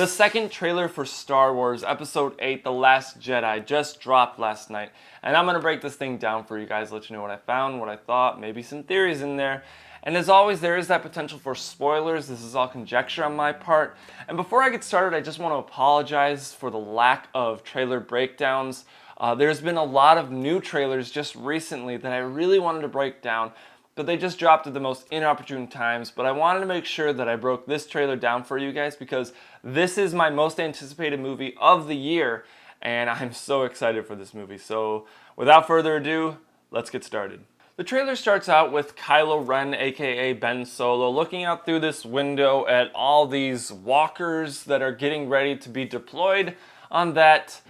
The second trailer for Star Wars Episode 8, The Last Jedi, just dropped last night. And I'm going to break this thing down for you guys, let you know what I found, what I thought, maybe some theories in there. And as always, there is that potential for spoilers. This is all conjecture on my part. And before I get started, I just want to apologize for the lack of trailer breakdowns. There's been a lot of new trailers just recently that I really wanted to break down, but they just dropped at the most inopportune times. But I wanted to make sure that I broke this trailer down for you guys because this is my most anticipated movie of the year, and I'm so excited for this movie. So without further ado, let's get started. The trailer starts out with Kylo Ren, aka Ben Solo, looking out through this window at all these walkers that are getting ready to be deployed on that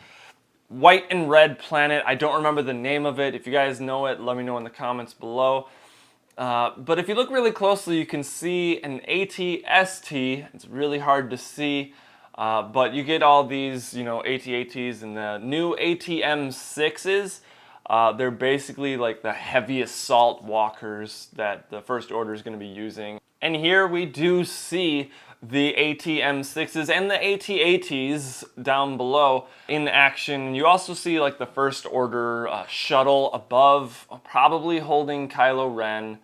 white and red planet. I don't remember the name of it. If you guys know it, let me know in the comments below. But if you look really closely, you can see an AT-ST. It's really hard to see, but you get all these, AT-ATs and the new AT-M6s. They're basically like the heavy assault walkers that the First Order is going to be using. And here we do see the AT-M6s and the AT-ATs down below in action. You also see like the First Order shuttle above, probably holding Kylo Ren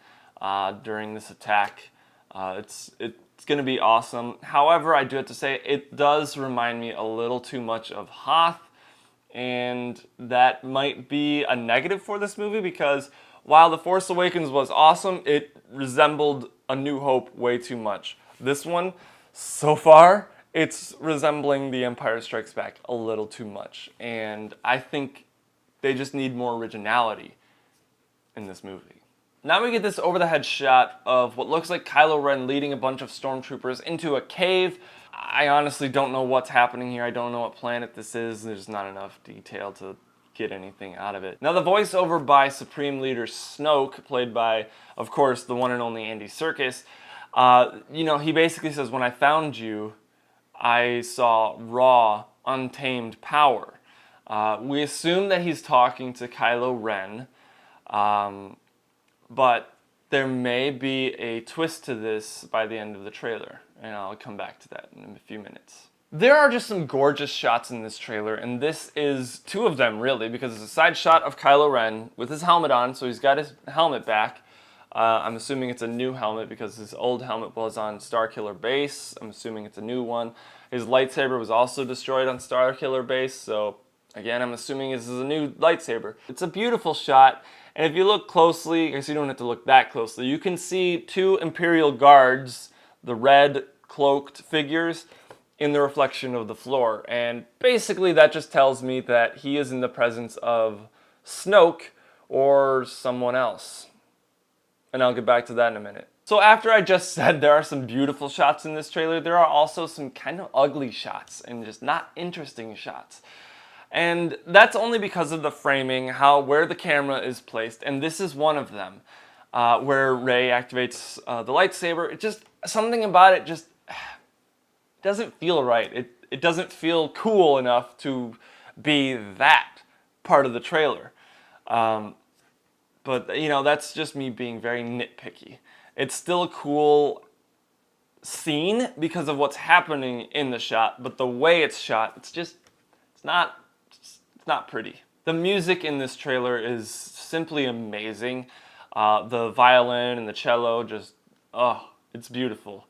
during this attack. It's going to be awesome. However, I do have to say it does remind me a little too much of Hoth, and that might be a negative for this movie because while The Force Awakens was awesome, it resembled A New Hope way too much. This one, so far, it's resembling The Empire Strikes Back a little too much. And I think they just need more originality in this movie. Now we get this over-the-head shot of what looks like Kylo Ren leading a bunch of stormtroopers into a cave. I honestly don't know what's happening here. I don't know what planet this is. There's not enough detail to get anything out of it. Now the voiceover by Supreme Leader Snoke, played by, of course, the one and only Andy Serkis, he basically says, when I found you, I saw raw, untamed power. We assume that he's talking to Kylo Ren, but there may be a twist to this by the end of the trailer, and I'll come back to that in a few minutes. There are just some gorgeous shots in this trailer, and this is two of them really, because it's a side shot of Kylo Ren with his helmet on, so he's got his helmet back. I'm assuming it's a new helmet because his old helmet was on Starkiller Base. I'm assuming it's a new one. His lightsaber was also destroyed on Starkiller Base, so again, I'm assuming this is a new lightsaber. It's a beautiful shot, and if you look closely, I guess you don't have to look that closely, you can see two Imperial guards, the red cloaked figures, in the reflection of the floor. And basically that just tells me that he is in the presence of Snoke or someone else. And I'll get back to that in a minute. So after I just said there are some beautiful shots in this trailer, there are also some kind of ugly shots and just not interesting shots. And that's only because of the framing, where the camera is placed, and this is one of them, where Rey activates the lightsaber. It just, something about it just doesn't feel right. It doesn't feel cool enough to be that part of the trailer. But that's just me being very nitpicky. It's still a cool scene because of what's happening in the shot, but the way it's shot, it's not pretty. The music in this trailer is simply amazing. The violin and the cello it's beautiful.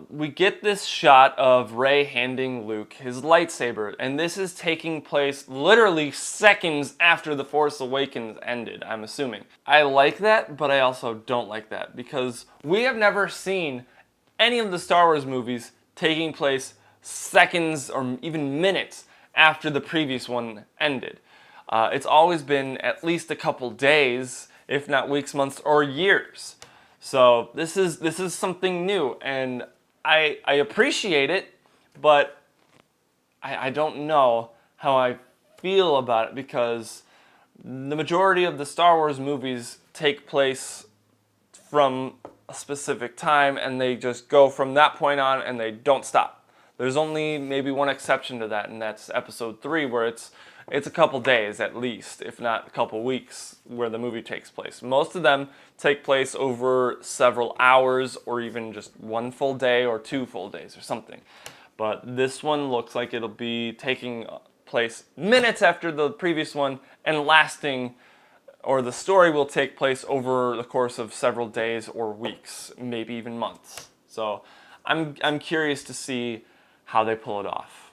We get this shot of Rey handing Luke his lightsaber, and this is taking place literally seconds after The Force Awakens ended, I'm assuming. I like that, but I also don't like that, because we have never seen any of the Star Wars movies taking place seconds or even minutes after the previous one ended. It's always been at least a couple days, if not weeks, months, or years. So this is something new, and I appreciate it, but I don't know how I feel about it, because the majority of the Star Wars movies take place from a specific time, and they just go from that point on, and they don't stop. There's only maybe one exception to that, and that's Episode 3, where it's a couple days at least, if not a couple weeks, where the movie takes place. Most of them take place over several hours, or even just one full day or 2 full days or something. But this one looks like it'll be taking place minutes after the previous one and lasting, or the story will take place over the course of several days or weeks, maybe even months. So I'm curious to see how they pull it off.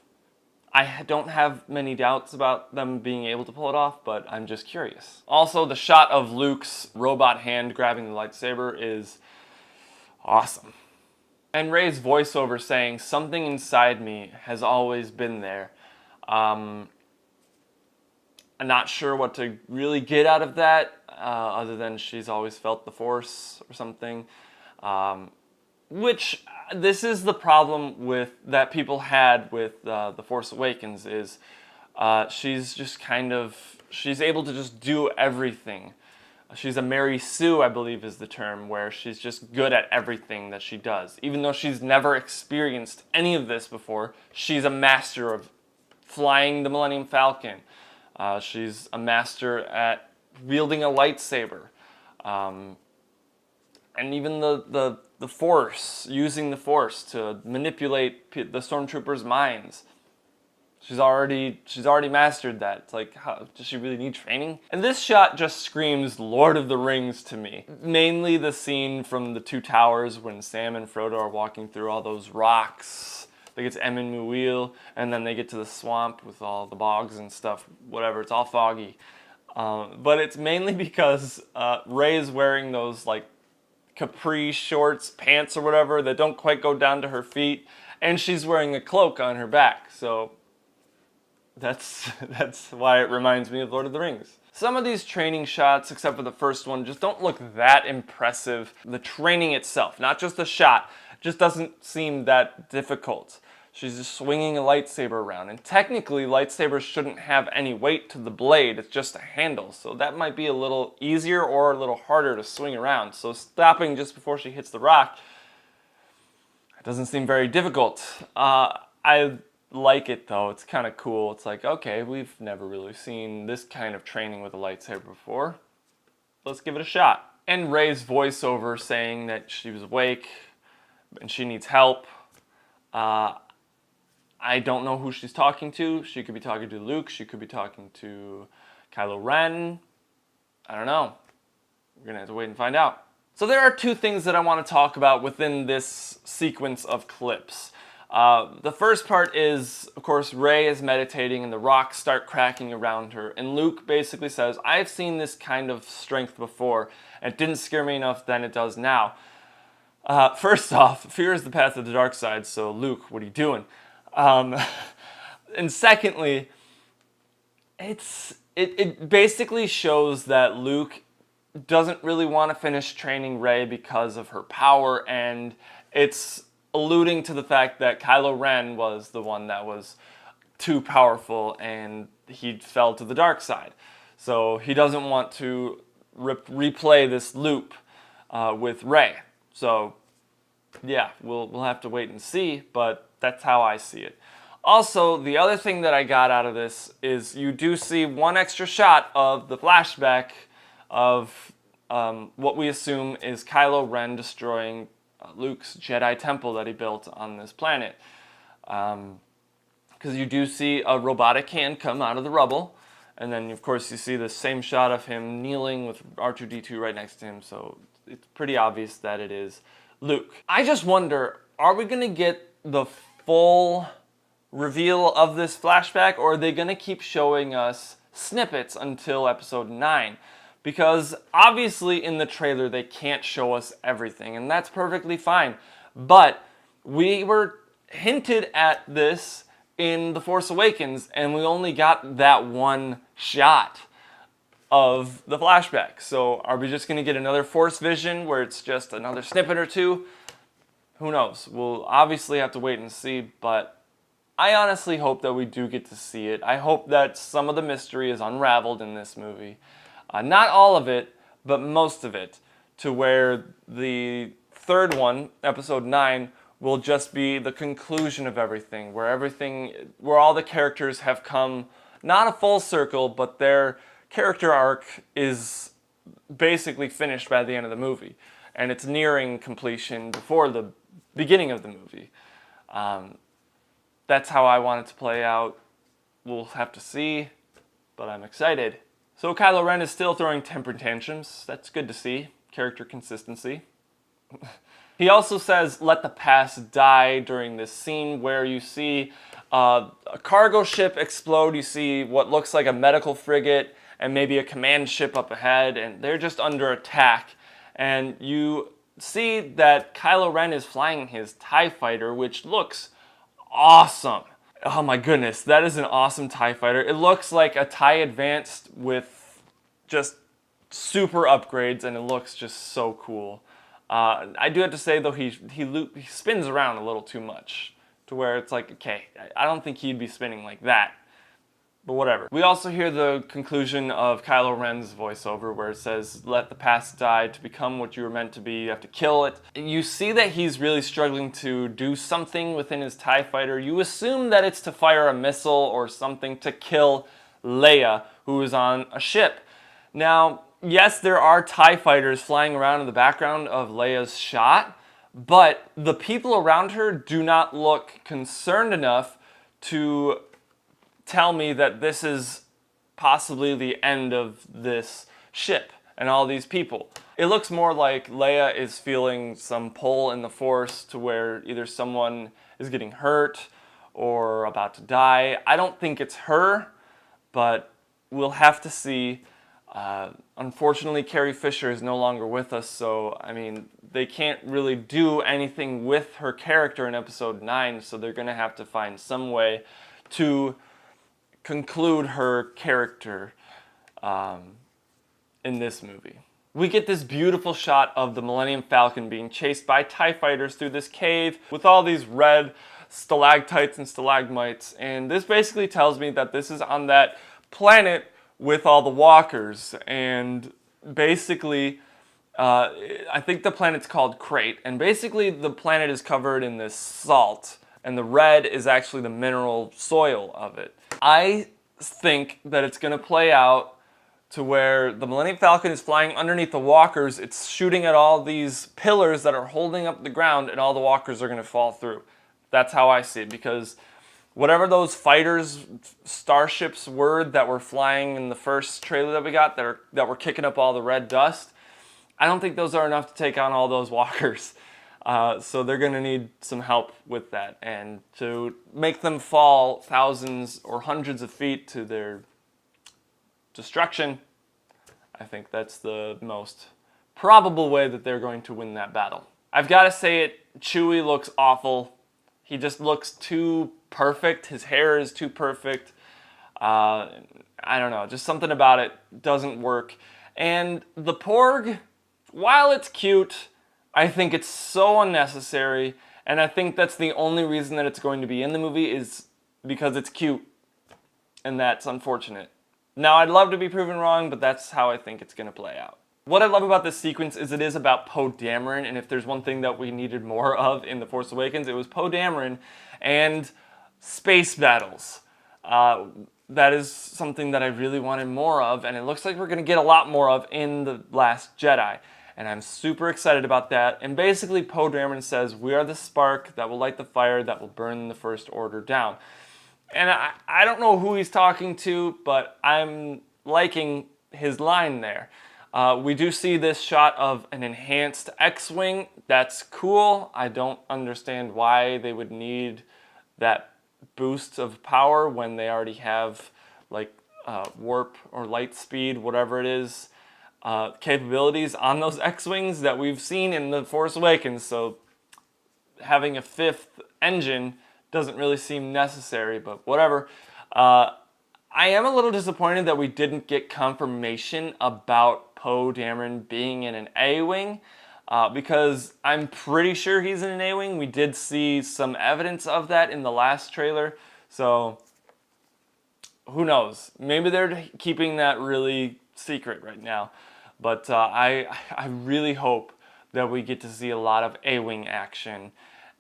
I don't have many doubts about them being able to pull it off, but I'm just curious. Also, the shot of Luke's robot hand grabbing the lightsaber is awesome. And Rey's voiceover saying, "Something inside me has always been there." I'm not sure what to really get out of that, other than she's always felt the Force or something. Which, this is the problem with that people had with The Force Awakens, is she's just she's able to just do everything. She's a Mary Sue, I believe is the term, where she's just good at everything that she does. Even though she's never experienced any of this before, she's a master of flying the Millennium Falcon. She's a master at wielding a lightsaber. And even the Force, using the Force to manipulate the Stormtroopers' minds. She's already mastered that. It's like, how, does she really need training? And this shot just screams Lord of the Rings to me. Mainly the scene from the Two Towers when Sam and Frodo are walking through all those rocks. They get to Emyn Muil, and then they get to the swamp with all the bogs and stuff. Whatever, it's all foggy. But it's mainly because Rey is wearing those like capri shorts, pants or whatever that don't quite go down to her feet, and she's wearing a cloak on her back. So that's why it reminds me of Lord of the Rings. Some of these training shots, except for the first one, just don't look that impressive. The training itself, not just the shot, just doesn't seem that difficult. She's just swinging a lightsaber around, and technically lightsabers shouldn't have any weight to the blade, it's just a handle, so that might be a little easier or a little harder to swing around. So stopping just before she hits the rock, it doesn't seem very difficult. I like it though, it's kind of cool. It's like, okay, we've never really seen this kind of training with a lightsaber before. Let's give it a shot. And Rey's voiceover saying that she was awake and she needs help. I don't know who she's talking to. She could be talking to Luke. She could be talking to Kylo Ren. I don't know. We're going to have to wait and find out. So there are two things that I want to talk about within this sequence of clips. The first part is, of course, Rey is meditating and the rocks start cracking around her. And Luke basically says, I've seen this kind of strength before. And it didn't scare me enough then it does now. First off, fear is the path of the dark side. So Luke, what are you doing? And secondly, it basically shows that Luke doesn't really want to finish training Rey because of her power, and it's alluding to the fact that Kylo Ren was the one that was too powerful and he fell to the dark side. So he doesn't want to replay this loop with Rey. So yeah, we'll have to wait and see, but that's how I see it. Also, the other thing that I got out of this is you do see one extra shot of the flashback of what we assume is Kylo Ren destroying Luke's Jedi temple that he built on this planet. Because you do see a robotic hand come out of the rubble, and then of course you see the same shot of him kneeling with R2-D2 right next to him, so it's pretty obvious that it is Luke. I just wonder, are we going to get the full reveal of this flashback, or are they going to keep showing us snippets until episode 9? Because obviously in the trailer they can't show us everything, and that's perfectly fine. But we were hinted at this in The Force Awakens, and we only got that one shot of the flashback. So are we just going to get another Force vision where it's just another snippet or two? Who knows? We'll obviously have to wait and see, but I honestly hope that we do get to see it. I hope that some of the mystery is unraveled in this movie. Not all of it, but most of it, to where the third one, episode 9, will just be the conclusion of everything, where all the characters have come, not a full circle, but their character arc is basically finished by the end of the movie, and it's nearing completion before the beginning of the movie. That's how I want it to play out. We'll have to see, but I'm excited. So Kylo Ren is still throwing temper tantrums. That's good to see. Character consistency. He also says, "Let the past die" during this scene where you see a cargo ship explode. You see what looks like a medical frigate and maybe a command ship up ahead, and they're just under attack. And you see that Kylo Ren is flying his TIE fighter, which looks awesome. Oh my goodness, that is an awesome TIE fighter. It looks like a TIE Advanced with just super upgrades, and it looks just so cool. I do have to say though, he spins around a little too much, to where it's like, okay, I don't think he'd be spinning like that. But whatever. We also hear the conclusion of Kylo Ren's voiceover where it says, "Let the past die. To become what you were meant to be, you have to kill it." You see that he's really struggling to do something within his TIE fighter. You assume that it's to fire a missile or something to kill Leia, who is on a ship. Now, yes, there are TIE fighters flying around in the background of Leia's shot, but the people around her do not look concerned enough to tell me that this is possibly the end of this ship and all these people. It looks more like Leia is feeling some pull in the Force to where either someone is getting hurt or about to die. I don't think it's her, but we'll have to see. Unfortunately, Carrie Fisher is no longer with us, so I mean, they can't really do anything with her character in episode 9, so they're going to have to find some way to conclude her character in this movie. We get this beautiful shot of the Millennium Falcon being chased by TIE fighters through this cave with all these red stalactites and stalagmites, and this basically tells me that this is on that planet with all the walkers, and basically I think the planet's called Crate, and basically the planet is covered in this salt, and the red is actually the mineral soil of it. I think that it's going to play out to where the Millennium Falcon is flying underneath the walkers, it's shooting at all these pillars that are holding up the ground, and all the walkers are going to fall through. That's how I see it, because whatever those fighters, starships were that were flying in the first trailer that we got that were kicking up all the red dust, I don't think those are enough to take on all those walkers. So they're going to need some help with that. And to make them fall thousands or hundreds of feet to their destruction, I think that's the most probable way that they're going to win that battle. I've got to say it, Chewie looks awful. He just looks too perfect. His hair is too perfect. I don't know, just something about it doesn't work. And the Porg, while it's cute, I think it's so unnecessary, and I think that's the only reason that it's going to be in the movie is because it's cute, and that's unfortunate. Now, I'd love to be proven wrong, but that's how I think it's going to play out. What I love about this sequence is it is about Poe Dameron, and if there's one thing that we needed more of in The Force Awakens, it was Poe Dameron and space battles. That is something that I really wanted more of, and it looks like we're going to get a lot more of in The Last Jedi. And I'm super excited about that. And basically, Poe Dameron says, "We are the spark that will light the fire that will burn the First Order down." And I don't know who he's talking to, but I'm liking his line there. We do see this shot of an enhanced X-Wing. That's cool. I don't understand why they would need that boost of power when they already have like warp or light speed, whatever it is, capabilities on those X-Wings that we've seen in The Force Awakens. So having a fifth engine doesn't really seem necessary, but whatever. I am a little disappointed that we didn't get confirmation about Poe Dameron being in an A-Wing, because I'm pretty sure he's in an A-Wing. We did see some evidence of that in the last trailer, so who knows? Maybe they're keeping that really secret right now. But I really hope that we get to see a lot of A-Wing action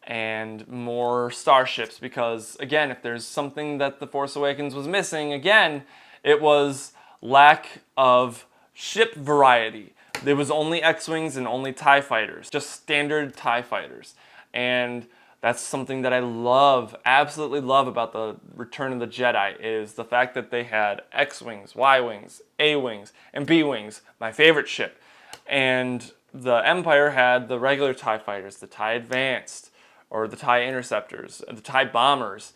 and more starships, because again, if there's something that The Force Awakens was missing, again, it was lack of ship variety. There was only X-Wings and only TIE fighters, just standard TIE fighters. And That's something that I love, absolutely love about the Return of the Jedi, is the fact that they had X-Wings, Y-Wings, A-Wings, and B-Wings, my favorite ship. And the Empire had the regular TIE fighters, the TIE Advanced, or the TIE Interceptors, the TIE Bombers.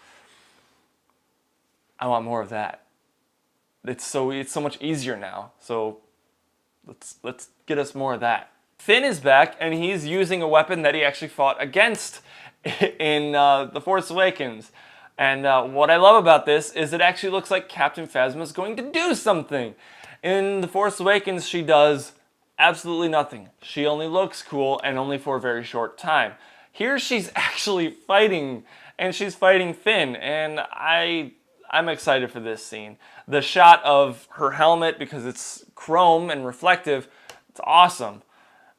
I want more of that. It's so much easier now. So let's get us more of that. Finn is back, and he's using a weapon that he actually fought against in The Force Awakens. And what I love about this is it actually looks like Captain Phasma is going to do something. In The Force Awakens, she does absolutely nothing. She only looks cool, and only for a very short time. Here she's actually fighting, and she's fighting Finn, and I'm excited for this scene. The shot of her helmet, because it's chrome and reflective, it's awesome.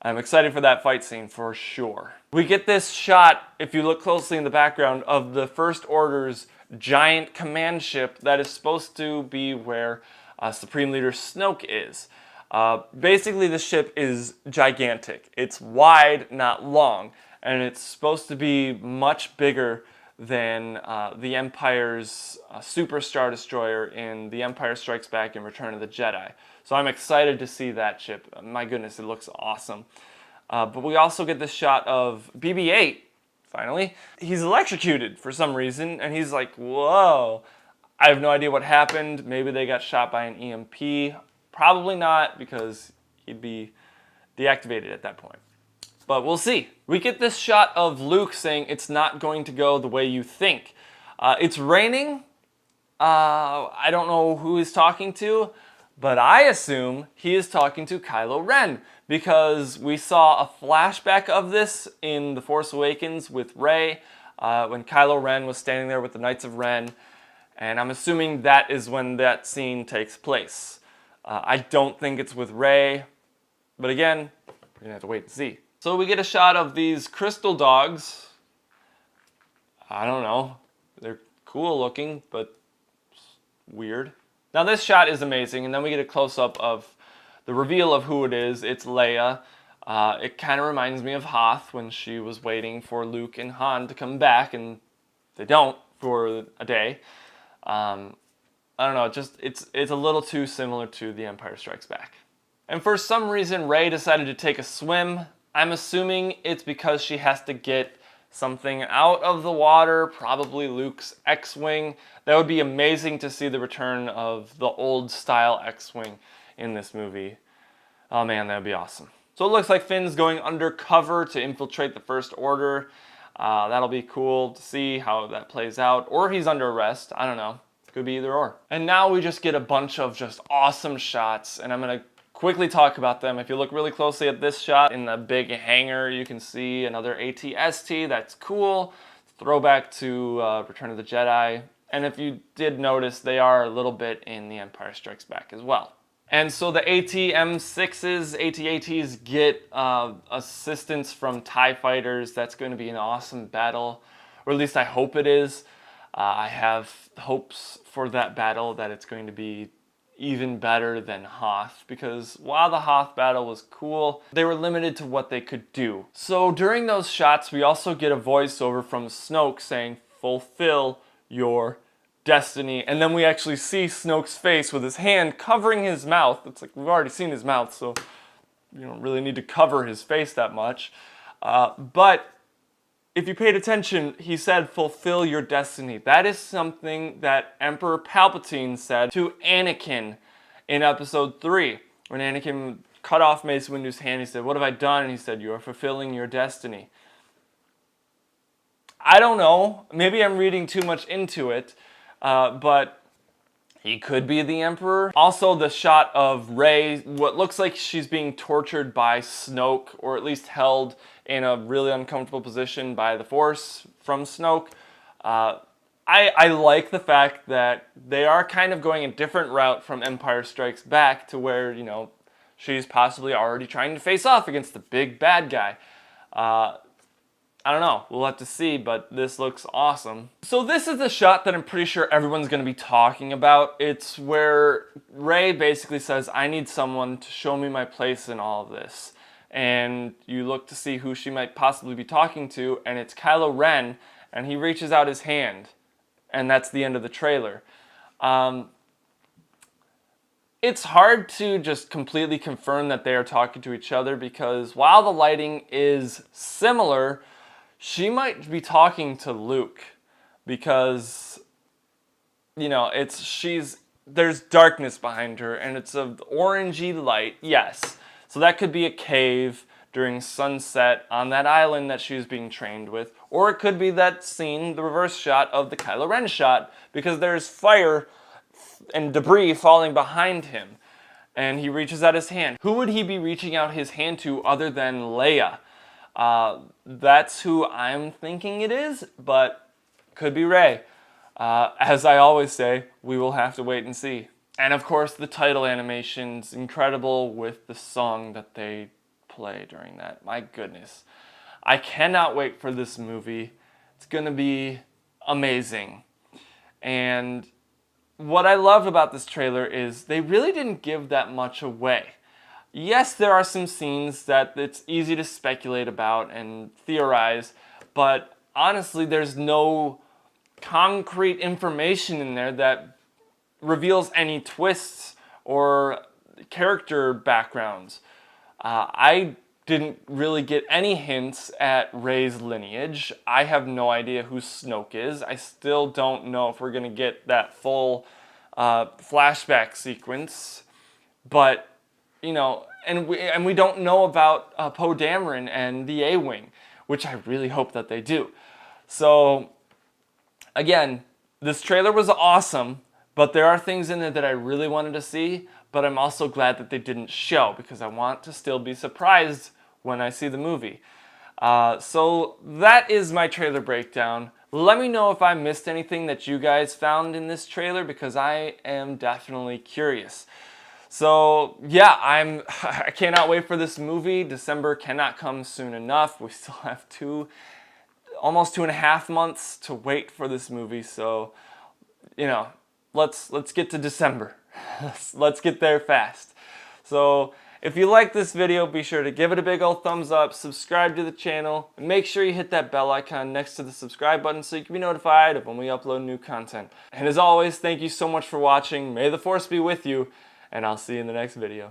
I'm excited for that fight scene for sure. We get this shot, if you look closely in the background, of the First Order's giant command ship that is supposed to be where Supreme Leader Snoke is. Basically, the ship is gigantic. It's wide, not long, and it's supposed to be much bigger than the Empire's Super Star Destroyer in The Empire Strikes Back and Return of the Jedi. So I'm excited to see that ship. My goodness, it looks awesome. But we also get this shot of BB-8, finally. He's electrocuted for some reason, and he's like, whoa. I have no idea what happened. Maybe they got shot by an EMP. Probably not, because he'd be deactivated at that point. But we'll see. We get this shot of Luke saying it's not going to go the way you think. It's raining. I don't know who he's talking to, but I assume he is talking to Kylo Ren, because we saw a flashback of this in The Force Awakens with Rey, when Kylo Ren was standing there with the Knights of Ren, and I'm assuming that is when that scene takes place. I don't think it's with Rey, but again, we're gonna have to wait and see. So we get a shot of these crystal dogs. I don't know. They're cool looking, but weird. Now this shot is amazing, and then we get a close-up of the reveal of who it is. It's Leia. It kind of reminds me of Hoth when she was waiting for Luke and Han to come back, and they don't for a day. I don't know, it's a little too similar to The Empire Strikes Back. And for some reason, Rey decided to take a swim. I'm assuming it's because she has to get something out of the water, probably Luke's X-Wing. That would be amazing to see the return of the old style X-Wing in this movie. Oh man, that would be awesome. So it looks like Finn's going undercover to infiltrate the First Order. That'll be cool to see how that plays out. Or he's under arrest, I don't know. Could be either or. And now we just get a bunch of just awesome shots, and I'm gonna quickly talk about them. If you look really closely at this shot in the big hangar, you can see another AT-ST. That's cool. Throwback to Return of the Jedi. And if you did notice, they are a little bit in The Empire Strikes Back as well. And so the AT-M6s, AT-ATs get assistance from TIE fighters. That's going to be an awesome battle, or at least I hope it is. I have hopes for that battle that it's going to be even better than Hoth, because while the Hoth battle was cool, they were limited to what they could do. So during those shots, we also get a voiceover from Snoke saying, "Fulfill your destiny." And then we actually see Snoke's face with his hand covering his mouth. It's like we've already seen his mouth, so you don't really need to cover his face that much. But if you paid attention, he said, "Fulfill your destiny." That is something that Emperor Palpatine said to Anakin in Episode 3. When Anakin cut off Mace Windu's hand, he said, "What have I done?" And he said, "You are fulfilling your destiny." I don't know. Maybe I'm reading too much into it, but he could be the Emperor. Also, the shot of Rey, what looks like she's being tortured by Snoke, or at least held in a really uncomfortable position by the Force from Snoke. I like the fact that they are kind of going a different route from Empire Strikes Back to where, you know, she's possibly already trying to face off against the big bad guy. I don't know, we'll have to see, but this looks awesome. So this is the shot that I'm pretty sure everyone's going to be talking about. It's where Rey basically says, "I need someone to show me my place in all of this." and you look to see who she might possibly be talking to, and it's Kylo Ren, and he reaches out his hand, and that's the end of the trailer. It's hard to just completely confirm that they are talking to each other, because while the lighting is similar, she might be talking to Luke, because, you know, there's darkness behind her, and it's an orangey light, yes. So that could be a cave during sunset on that island that she was being trained with. Or it could be that scene, the reverse shot of the Kylo Ren shot, because there's fire and debris falling behind him. And he reaches out his hand. Who would he be reaching out his hand to other than Leia? That's who I'm thinking it is, but could be Rey. As I always say, we will have to wait and see. And of course, the title animation's incredible with the song that they play during that. My goodness. I cannot wait for this movie. It's gonna be amazing. And what I love about this trailer is they really didn't give that much away. Yes, there are some scenes that it's easy to speculate about and theorize, but honestly, there's no concrete information in there that reveals any twists or character backgrounds. I didn't really get any hints at Rey's lineage. I have no idea who Snoke is. I still don't know if we're going to get that full flashback sequence. But, you know, and we don't know about Poe Dameron and the A-Wing, which I really hope that they do. So, again, this trailer was awesome. But there are things in there that I really wanted to see, but I'm also glad that they didn't show, because I want to still be surprised when I see the movie. So that is my trailer breakdown. Let me know if I missed anything that you guys found in this trailer, because I am definitely curious. So yeah, I cannot wait for this movie. December cannot come soon enough. We still have almost 2.5 months to wait for this movie. So, you know, let's get to December. Let's get there fast. So if you like this video, be sure to give it a big old thumbs up, subscribe to the channel, and make sure you hit that bell icon next to the subscribe button so you can be notified of when we upload new content. And as always, thank you so much for watching. May the Force be with you, and I'll see you in the next video.